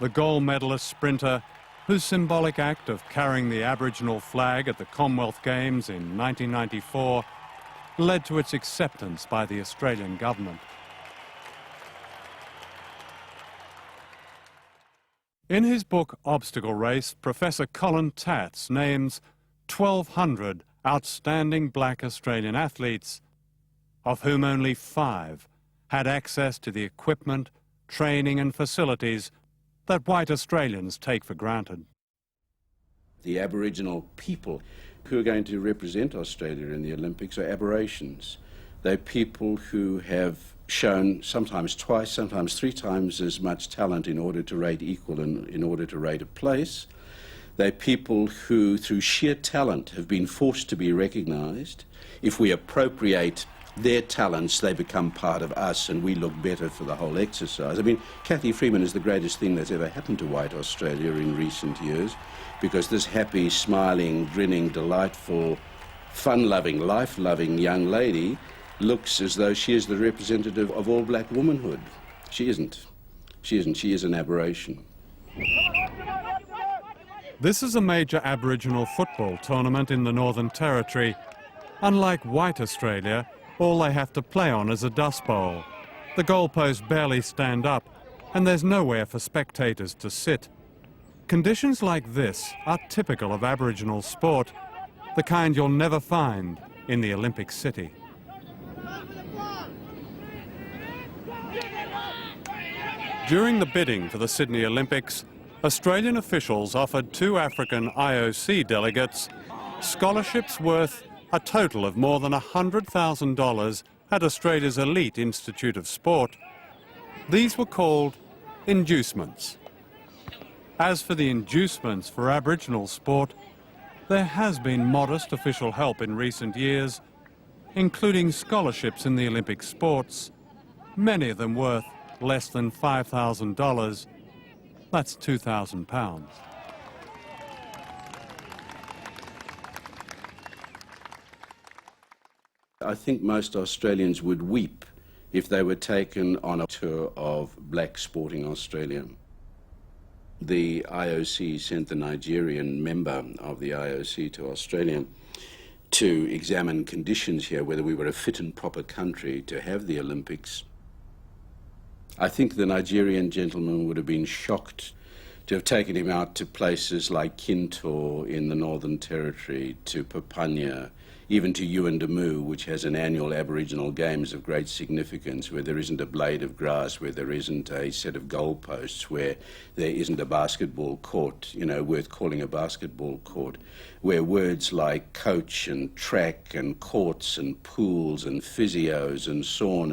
the gold medalist sprinter whose symbolic act of carrying the Aboriginal flag at the Commonwealth Games in 1994 led to its acceptance by the Australian government. In his book Obstacle Race, Professor Colin Tatz names 1,200 outstanding black Australian athletes, of whom only 5 had access to the equipment, training and facilities that white Australians take for granted. The Aboriginal people who are going to represent Australia in the Olympics are aberrations. They're people who have shown sometimes twice, sometimes 3 times as much talent in order to rate equal and in order to rate a place. They're people who, through sheer talent, have been forced to be recognised. If we appropriate their talents, they become part of us and we look better for the whole exercise. I mean, Cathy Freeman is the greatest thing that's ever happened to white Australia in recent years, because this happy, smiling, grinning, delightful, fun-loving, life-loving young lady looks as though she is the representative of all black womanhood. She isn't. She isn't. She is an aberration. This is a major Aboriginal football tournament in the Northern Territory. Unlike white Australia, all they have to play on is a dust bowl. The goalposts barely stand up, and there's nowhere for spectators to sit. Conditions like this are typical of Aboriginal sport, the kind you'll never find in the Olympic city. During the bidding for the Sydney Olympics, Australian officials offered 2 African IOC delegates scholarships worth a total of more than $100,000 at Australia's elite Institute of Sport. These were called inducements. As for the inducements for Aboriginal sport, there has been modest official help in recent years, including scholarships in the Olympic sports, many of them worth less than $5,000. That's £2,000. I think most Australians would weep if they were taken on a tour of black sporting Australia. The IOC sent the Nigerian member of the IOC to Australia to examine conditions here, whether we were a fit and proper country to have the Olympics. I think the Nigerian gentleman would have been shocked to have taken him out to places like Kintor in the Northern Territory, to Papania, even to Yuendamu, which has an annual Aboriginal Games of great significance, where there isn't a blade of grass, where there isn't a set of goalposts, where there isn't a basketball court, you know, worth calling a basketball court, where words like coach and track and courts and pools and physios and saunas